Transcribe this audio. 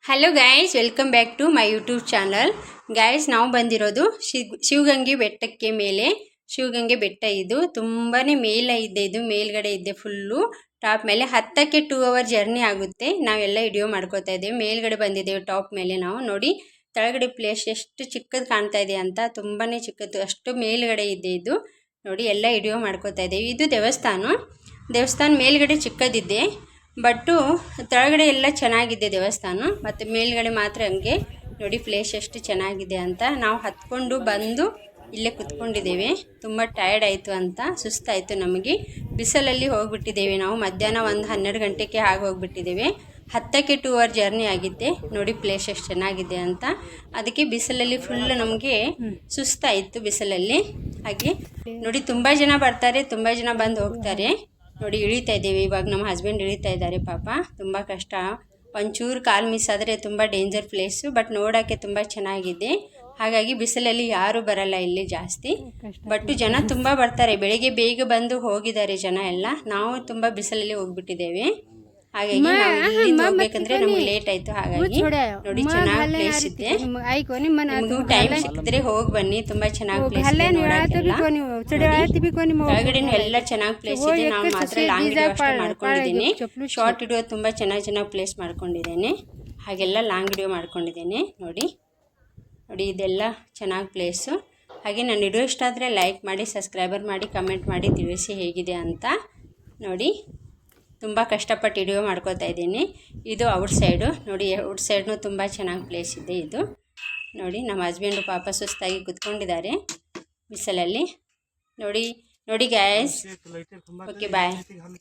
Hello guys, welcome back to my YouTube channel. Guys, ನಾವು ಬಂದಿರೋದು ಶಿವಗಂಗೆ ಬೆಟ್ಟಕ್ಕೆ ಮೇಲೆ. ಶಿವಗಂಗೆ ಬೆಟ್ಟ ಇದು ತುಂಬಾ ಮೇಲೆ ಇದೆ. ಇದು ಮೇಲ್ಗಡೆ ಇದೆ ಫುಲ್ಲು ಟಾಪ್ ಮೇಲೆ. 10ಕ್ಕೆ 2 ಅವರ್ ಜರ್ನಿ ಆಗುತ್ತೆ. ನಾವೆಲ್ಲ ವಿಡಿಯೋ ಮಾಡ್ಕೋತಾ ಇದ್ದೇವೆ. ಮೇಲ್ಗಡೆ ಬಂದಿದ್ದೇವೆ ಟಾಪ್ ಮೇಲೆ. ನಾವು ನೋಡಿ ಕೆಳಗಡೆ ಪ್ಲೇಸ್ ಎಷ್ಟು ಚಿಕ್ಕದು ಕಾಣ್ತಾ ಇದೆ ಅಂತ. ತುಂಬಾ ಚಿಕ್ಕದು, ಅಷ್ಟು ಮೇಲ್ಗಡೆ ಇದೆ ಇದು. ನೋಡಿ ಎಲ್ಲ ವಿಡಿಯೋ ಮಾಡ್ಕೋತಾ ಇದ್ದೇವೆ. ಇದು ದೇವಸ್ಥಾನ ಮೇಲ್ಗಡೆ ಚಿಕ್ಕದಿದೆ, ಬಟ್ಟು ಕೆಳಗಡೆ ಎಲ್ಲ ಚೆನ್ನಾಗಿದೆ ದೇವಸ್ಥಾನ. ಮತ್ತು ಮೇಲ್ಗಡೆ ಮಾತ್ರ ಹಂಗೆ ನೋಡಿ ಪ್ಲೇಸ್ ಎಷ್ಟು ಚೆನ್ನಾಗಿದೆ ಅಂತ. ನಾವು ಹತ್ಕೊಂಡು ಬಂದು ಇಲ್ಲೇ ಕುತ್ಕೊಂಡಿದ್ದೇವೆ. ತುಂಬ ಟಯರ್ಡ್ ಆಯಿತು ಅಂತ, ಸುಸ್ತಾಯಿತು ನಮಗೆ. ಬಿಸಿಲಲ್ಲಿ ಹೋಗಿಬಿಟ್ಟಿದ್ದೇವೆ ನಾವು. ಮಧ್ಯಾಹ್ನ ಒಂದು 12 ಗಂಟೆಗೆ ಆಗಿ ಹೋಗಿಬಿಟ್ಟಿದ್ದೇವೆ. 10ಕ್ಕೆ 2 ಅವರ್ ಜರ್ನಿ ಆಗಿದ್ದೆ. ನೋಡಿ ಪ್ಲೇಸ್ ಎಷ್ಟು ಚೆನ್ನಾಗಿದೆ ಅಂತ. ಅದಕ್ಕೆ ಬಿಸಿಲಲ್ಲಿ ಫುಲ್ ನಮಗೆ ಸುಸ್ತಾಯಿತು ಬಿಸಿಲಲ್ಲಿ. ಹಾಗೆ ನೋಡಿ ತುಂಬ ಜನ ಬರ್ತಾರೆ, ತುಂಬ ಜನ ಬಂದು ಹೋಗ್ತಾರೆ. ನೋಡಿ ಇಳಿತಾ ಇದ್ದೇವೆ ಇವಾಗ. ನಮ್ಮ ಹಸ್ಬೆಂಡ್ ಇಳಿತಾ ಇದ್ದಾರೆ. ಪಾಪ ತುಂಬ ಕಷ್ಟ. ಒಂಚೂರು ಕಾಲು ಮಿಸ್ ಆದರೆ ತುಂಬ ಡೇಂಜರ್ ಪ್ಲೇಸು, ಬಟ್ ನೋಡೋಕ್ಕೆ ತುಂಬ ಚೆನ್ನಾಗಿದೆ. ಹಾಗಾಗಿ ಬಿಸಿಲಲ್ಲಿ ಯಾರೂ ಬರಲ್ಲ ಇಲ್ಲಿ ಜಾಸ್ತಿ, ಬಟ್ ಜನ ತುಂಬ ಬರ್ತಾರೆ. ಬೆಳಿಗ್ಗೆ ಬೇಗ ಬಂದು ಹೋಗಿದ್ದಾರೆ ಜನ ಎಲ್ಲ. ನಾವು ತುಂಬ ಬಿಸಿಲಲ್ಲಿ ಹೋಗ್ಬಿಟ್ಟಿದ್ದೇವೆ. ಹಾಗಾಗಿ ನಾವು ಇಲ್ಲಿಂದ ಹೋಗ್ಬೇಕಂದ್ರೆ ನಮ್ಗೆ ಲೇಟ್ ಆಯ್ತು. ಹಾಗಾಗಿ ನೋಡಿ ಚೆನ್ನಾಗಿ ಪ್ಲೇಸ್ ಇದೆ. ನಿಮಗೂ ಟೈಮ್ ಸಿಕ್ಕಿದ್ರೆ ಹೋಗಿ ಬನ್ನಿ, ತುಂಬಾ ಚೆನ್ನಾಗಿ ಪ್ಲೇಸ್ ಇದೆ ನೋಡಕ್ಕೆಲ್ಲ. ಕೆಳಗಡೆ ಎಲ್ಲ ಚೆನ್ನಾಗಿ ಪ್ಲೇಸ್ ಇದೆ. ನಾವು ಮಾತ್ರ ಲಾಂಗ್ ವಿಡಿಯೋ ಅಷ್ಟೇ ಮಾಡ್ಕೊಂಡಿದ್ದೀನಿ. ಶಾರ್ಟ್ ವಿಡಿಯೋ ತುಂಬಾ ಚೆನ್ನಾಗಿ ಪ್ಲೇಸ್ ಮಾಡ್ಕೊಂಡಿದ್ದೇನೆ. ಹಾಗೆಲ್ಲ ಲಾಂಗ್ ವಿಡಿಯೋ ಮಾಡ್ಕೊಂಡಿದ್ದೇನೆ. ನೋಡಿ ಇದೆಲ್ಲ ಚೆನ್ನಾಗಿ ಪ್ಲೇಸು. ಹಾಗೆ ನನ್ನ ವಿಡಿಯೋ ಇಷ್ಟ ಆದರೆ ಲೈಕ್ ಮಾಡಿ, ಸಬ್ಸ್ಕ್ರೈಬರ್ ಮಾಡಿ, ಕಮೆಂಟ್ ಮಾಡಿ ತಿಳಿಸಿ ಹೇಗಿದೆ ಅಂತ. ನೋಡಿ ತುಂಬ ಕಷ್ಟಪಟ್ಟು ವಿಡಿಯೋ ಮಾಡ್ಕೋತಾ ಇದ್ದೀನಿ. ಇದು ಔಟ್ ಸೈಡು. ನೋಡಿ ಔಟ್ ಸೈಡ್ನು ತುಂಬ ಚೆನ್ನಾಗಿ ಪ್ಲೇಸ್ ಇದೆ ಇದು. ನೋಡಿ ನಮ್ಮ ಹಸ್ಬೆಂಡು ಪಾಪ ಸುಸ್ತಾಗಿ ಕುತ್ಕೊಂಡಿದ್ದಾರೆ ಬಿಸಿಲಲ್ಲಿ. ನೋಡಿ ಗಾಯ್ಸ್. ಓಕೆ, ಬಾಯ್.